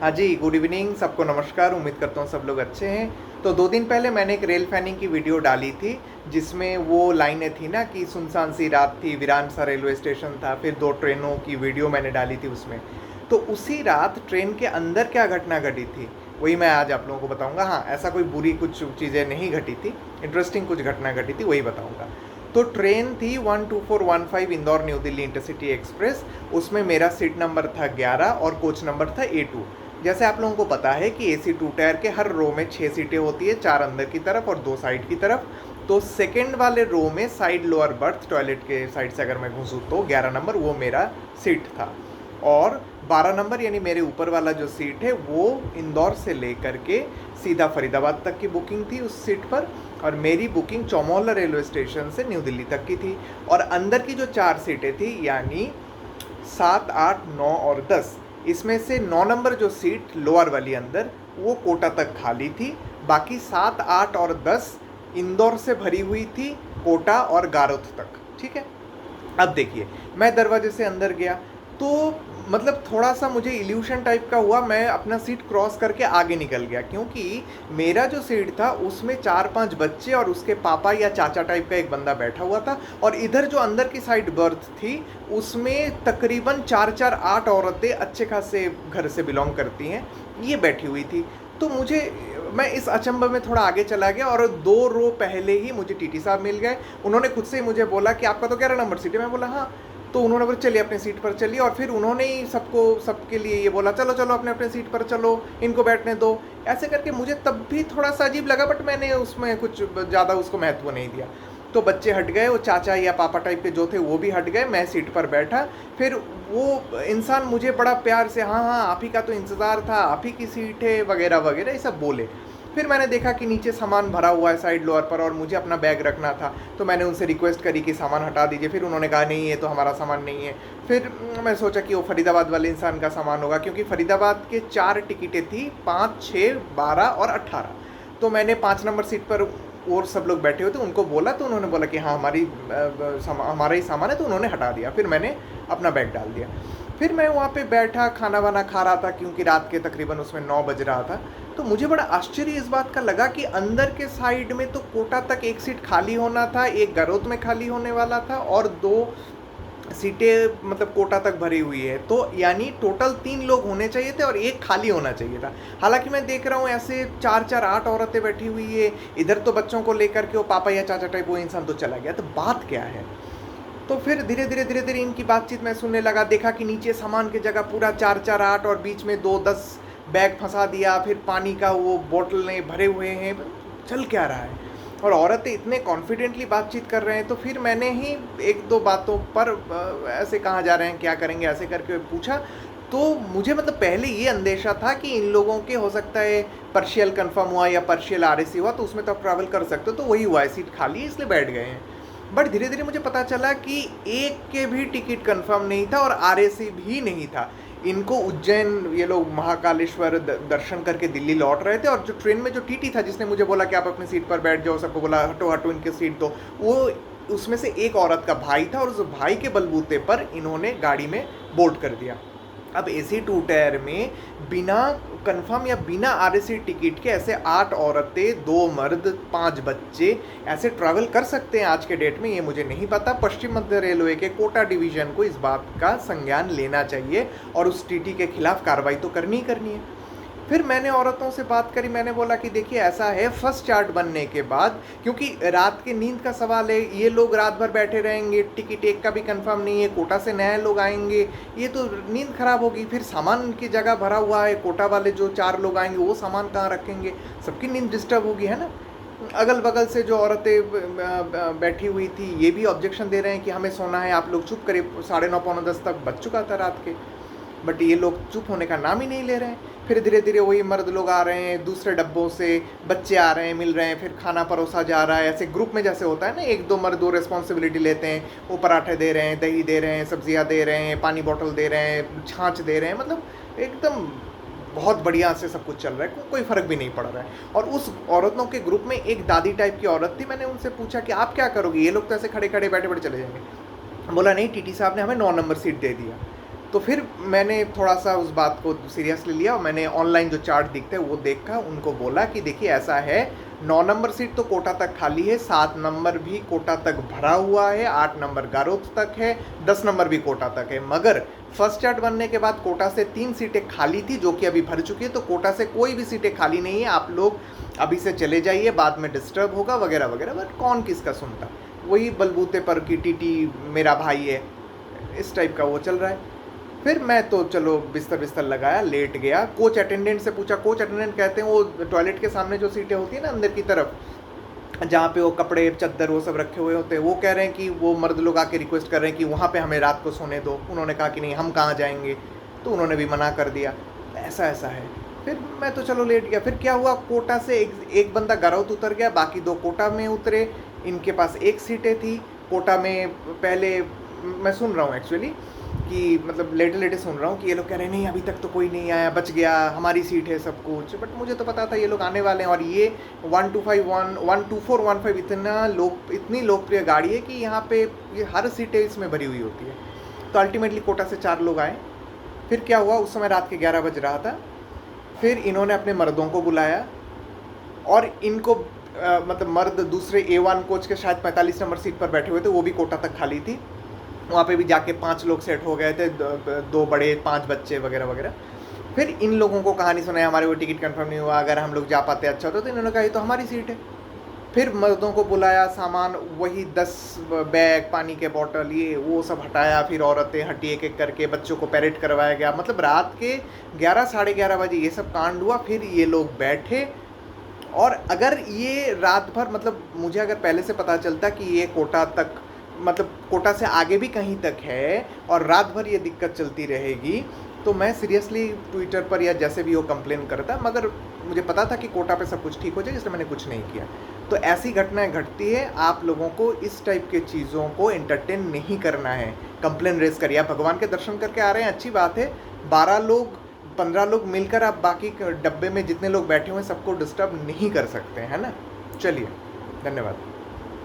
हाँ जी, good evening, सबको नमस्कार। उम्मीद करता हूँ सब लोग अच्छे हैं। तो 2 दिन पहले मैंने एक रेल फैनिंग की वीडियो डाली थी, जिसमें वो लाइनें थी ना कि सुनसान सी रात थी, वीरान सा रेलवे स्टेशन था, फिर 2 ट्रेनों की वीडियो मैंने डाली थी उसमें। तो उसी रात ट्रेन के अंदर क्या घटना घटी थी, वही मैं आज आप लोगों को बताऊँगा। हाँ, ऐसा कोई बुरी कुछ चीज़ें नहीं घटी थी, इंटरेस्टिंग कुछ घटना घटी थी, वही बताऊँगा। तो ट्रेन थी 12415 Indore new Delhi intercity express. उसमें मेरा सीट नंबर था 11 और कोच नंबर था A2। जैसे आप लोगों को पता है कि AC 2 टायर के हर रो में 6 सीटें होती है, 4 अंदर की तरफ और 2 साइड की तरफ। तो सेकंड वाले रो में साइड लोअर बर्थ, टॉयलेट के साइड से अगर मैं घुसूँ तो 11 नंबर वो मेरा सीट था। और 12 नंबर यानी मेरे ऊपर वाला जो सीट है वो इंदौर से लेकर के सीधा फरीदाबाद तक की बुकिंग थी उस सीट पर। और मेरी बुकिंग चौमौला रेलवे स्टेशन से न्यू दिल्ली तक की थी। और अंदर की जो 4 सीटें थी यानी 7, 8, 9 और 10, इसमें से 9 नंबर जो सीट लोअर वाली अंदर वो कोटा तक खाली थी। बाकी 7, 8 और 10 इंदौर से भरी हुई थी, कोटा और गारोत तक। ठीक है, अब देखिए, मैं दरवाजे से अंदर गया तो मतलब थोड़ा सा मुझे इल्यूशन टाइप का हुआ। मैं अपना सीट क्रॉस करके आगे निकल गया, क्योंकि मेरा जो सीट था उसमें 4-5 बच्चे और उसके पापा या चाचा टाइप का एक बंदा बैठा हुआ था। और इधर जो अंदर की साइड बर्थ थी उसमें तकरीबन 4-4-8 औरतें अच्छे खासे घर से बिलोंग करती हैं, ये बैठी हुई थी। तो मैं इस अचंभे में थोड़ा आगे चला गया और 2 रो पहले ही मुझे टीटी साहब मिल गए। उन्होंने खुद से ही मुझे बोला कि आपका तो 11 नंबर सीट है। मैं बोला हाँ। तो उन्होंने बोला चलिए अपनी सीट पर चलिए, और फिर उन्होंने ही सबके लिए ये बोला चलो चलो अपने अपने सीट पर चलो, इनको बैठने दो। ऐसे करके मुझे तब भी थोड़ा सा अजीब लगा, बट मैंने उसमें कुछ ज़्यादा उसको महत्व नहीं दिया। तो बच्चे हट गए, वो चाचा या पापा टाइप के जो थे वो भी हट गए, मैं सीट पर बैठा। फिर वो इंसान मुझे बड़ा प्यार से हाँ हाँ आप ही का तो इंतज़ार था, आप ही की सीट है वगैरह वगैरह ये सब बोले। फिर मैंने देखा कि नीचे सामान भरा हुआ है साइड लोअर पर और मुझे अपना बैग रखना था, तो मैंने उनसे रिक्वेस्ट करी कि सामान हटा दीजिए। फिर उन्होंने कहा नहीं ये तो हमारा सामान नहीं है। फिर मैं सोचा कि वो फरीदाबाद वाले इंसान का सामान होगा, क्योंकि फरीदाबाद के 4 टिकटें थी, 5, 6, 12 और 18। तो मैंने 5 नंबर सीट पर और सब लोग बैठे हुए थे, उनको बोला तो उन्होंने बोला कि हाँ हमारा ही सामान है, तो उन्होंने हटा दिया। फिर मैंने अपना बैग डाल दिया। फिर मैं वहाँ पे बैठा, खाना वाना खा रहा था, क्योंकि रात के तकरीबन उसमें 9 बज रहा था। तो मुझे बड़ा आश्चर्य इस बात का लगा कि अंदर के साइड में तो कोटा तक एक सीट खाली होना था, एक गरोद में खाली होने वाला था और 2 सीटें मतलब कोटा तक भरी हुई है। तो यानी टोटल 3 लोग होने चाहिए थे और एक खाली होना चाहिए था। हालांकि मैं देख रहा हूँ ऐसे 4-4-8 औरतें बैठी हुई है, इधर तो बच्चों को लेकर के वो पापा या चाचा टाइप वो इंसान तो चला गया। तो बात क्या है? तो फिर धीरे धीरे इनकी बातचीत मैं सुनने लगा। देखा कि नीचे सामान की जगह पूरा 4-4-8 और बीच में 2-10 बैग फंसा दिया। फिर पानी का वो बोतलें भरे हुए हैं। चल क्या रहा है? और औरतें इतने कॉन्फिडेंटली बातचीत कर रहे हैं। तो फिर मैंने ही 1-2 बातों पर ऐसे कहाँ जा रहे हैं, क्या करेंगे, ऐसे करके पूछा। तो मुझे मतलब पहले ये अंदेशा था कि इन लोगों के हो सकता है पार्शियल कंफर्म हुआ या पार्शियल RAC हुआ, तो उसमें तो आप ट्रैवल कर सकते हो, तो वही हुआ है, सीट खाली है इसलिए बैठ गए हैं। बट धीरे धीरे मुझे पता चला कि एक के भी टिकट कंफर्म नहीं था और RAC भी नहीं था। इनको उज्जैन ये लोग महाकालेश्वर दर्शन करके दिल्ली लौट रहे थे, और जो ट्रेन में जो TT था जिसने मुझे बोला कि आप अपनी सीट पर बैठ जाओ, सबको बोला हटो हटो इनकी सीट दो, वो उसमें से एक औरत का भाई था, और उस भाई के बलबूते पर इन्होंने गाड़ी में बोर्ड कर दिया। अब AC 2 टायर में बिना कंफर्म या बिना RAC टिकट के ऐसे 8 औरतें, 2 मर्द, 5 बच्चे ऐसे ट्रैवल कर सकते हैं आज के डेट में, ये मुझे नहीं पता। पश्चिम मध्य रेलवे के कोटा डिवीज़न को इस बात का संज्ञान लेना चाहिए और उस TT के खिलाफ कार्रवाई तो करनी ही करनी है। फिर मैंने औरतों से बात करी। मैंने बोला कि देखिए ऐसा है, फर्स्ट चार्ट बनने के बाद, क्योंकि रात की नींद का सवाल है, ये लोग रात भर बैठे रहेंगे, टिकट एक का भी कंफर्म नहीं है, कोटा से नए लोग आएंगे, ये तो नींद खराब होगी। फिर सामान की जगह भरा हुआ है, कोटा वाले जो 4 लोग आएंगे वो सामान कहाँ रखेंगे, सबकी नींद डिस्टर्ब होगी, है ना। अगल बगल से जो औरतें बैठी हुई थी ये भी ऑब्जेक्शन दे रहे हैं कि हमें सोना है, आप लोग चुप करिए। 9:30 पौने 10 तक बज चुका था रात के, बट ये लोग चुप होने का नाम ही नहीं ले रहे हैं। फिर धीरे धीरे वही मर्द लोग आ रहे हैं, दूसरे डब्बों से बच्चे आ रहे हैं, मिल रहे हैं, फिर खाना परोसा जा रहा है। ऐसे ग्रुप में जैसे होता है ना, 1-2 मर्द 2 रिस्पॉन्सिबिलिटी लेते हैं, वो पराठे दे रहे हैं, दही दे रहे हैं, सब्जियां दे रहे हैं, पानी बॉटल दे रहे हैं, छाछ दे रहे हैं, मतलब एकदम बहुत बढ़िया से सब कुछ चल रहा है, कोई फ़र्क भी नहीं पड़ रहा है। और उस औरतों के ग्रुप में एक दादी टाइप की औरत थी। मैंने उनसे पूछा कि आप क्या करोगे, ये लोग तो ऐसे खड़े खड़े बैठे बैठे चले जाएंगे। बोला नहीं, TT साहब ने हमें 9 नंबर सीट दे दिया। तो फिर मैंने थोड़ा-सा उस बात को सीरियसली लिया और मैंने ऑनलाइन जो चार्ट दिखते हैं वो देखा, उनको बोला कि देखिए ऐसा है, 9 नंबर सीट तो कोटा तक खाली है, 7 नंबर भी कोटा तक भरा हुआ है, 8 नंबर गारोत तक है, 10 नंबर भी कोटा तक है। मगर फर्स्ट चार्ट बनने के बाद कोटा से 3 सीटें खाली थी जो कि अभी भर चुकी है, तो कोटा से कोई भी सीटें खाली नहीं है, आप लोग अभी से चले जाइए, बाद में डिस्टर्ब होगा वगैरह वगैरह। बट कौन किसका सुनता, वही बलबूते पर कि टीटी मेरा भाई है, इस टाइप का वो चल रहा है। फिर मैं तो चलो बिस्तर लगाया, लेट गया। कोच अटेंडेंट से पूछा, कोच अटेंडेंट कहते हैं वो टॉयलेट के सामने जो सीटें होती है ना अंदर की तरफ, जहाँ पे वो कपड़े चद्दर वो सब रखे हुए होते हैं, वो कह रहे हैं कि वो मर्द लोग आके रिक्वेस्ट कर रहे हैं कि वहाँ पे हमें रात को सोने दो। उन्होंने कहा कि नहीं हम कहाँ जाएंगे, तो उन्होंने भी मना कर दिया। ऐसा ऐसा है। फिर मैं तो चलो लेट गया। फिर क्या हुआ, कोटा से एक बंदा गारौत उतर गया, बाकी 2 कोटा में उतरे। इनके पास 1 सीटें थी कोटा में। पहले मैं सुन रहा हूँ एक्चुअली कि मतलब लेटे सुन रहा हूँ कि ये लोग कह रहे हैं नहीं अभी तक तो कोई नहीं आया, बच गया, हमारी सीट है सब कुछ। बट मुझे तो पता था ये लोग आने वाले हैं। और ये 12415 इतनी लोकप्रिय गाड़ी है कि यहाँ पे ये हर सीटें इसमें भरी हुई होती है। तो अल्टीमेटली कोटा से 4 लोग आए। फिर क्या हुआ, उस समय रात के 11 बज रहा था। फिर इन्होंने अपने मर्दों को बुलाया और इनको मतलब मर्द दूसरे A1 कोच के शायद 45 नंबर सीट पर बैठे हुए थे, वो भी कोटा तक खाली थी। वहाँ पे भी जाके 5 लोग सेट हो गए थे, 2 बड़े 5 बच्चे वगैरह वगैरह। फिर इन लोगों को कहानी सुनाई, हमारे वो टिकट कंफर्म नहीं हुआ, अगर हम लोग जा पाते अच्छा होता। तो इन्होंने कहा ये तो हमारी सीट है। फिर मर्दों को बुलाया, सामान वही 10 बैग, पानी के बॉटल, ये वो सब हटाया। फिर औरतें हटी एक एक करके, बच्चों को पैरेड करवाया गया। मतलब रात के 11 साढ़े 11 बजे ये सब कांड हुआ। फिर ये लोग बैठे। और अगर ये रात भर, मतलब मुझे अगर पहले से पता चलता कि ये कोटा तक, मतलब कोटा से आगे भी कहीं तक है और रात भर ये दिक्कत चलती रहेगी, तो मैं सीरियसली ट्विटर पर या जैसे भी वो कंप्लेन करता। मगर मुझे पता था कि कोटा पे सब कुछ ठीक हो जाए, इसलिए मैंने कुछ नहीं किया। तो ऐसी घटनाएं घटती है। आप लोगों को इस टाइप के चीज़ों को एंटरटेन नहीं करना है। कंप्लेन रेज करिए। आप भगवान के दर्शन करके आ रहे हैं, अच्छी बात है। 12 लोग 15 लोग मिलकर आप बाकी डब्बे में जितने लोग बैठे हुए हैं सबको डिस्टर्ब नहीं कर सकते, है ना। चलिए, धन्यवाद।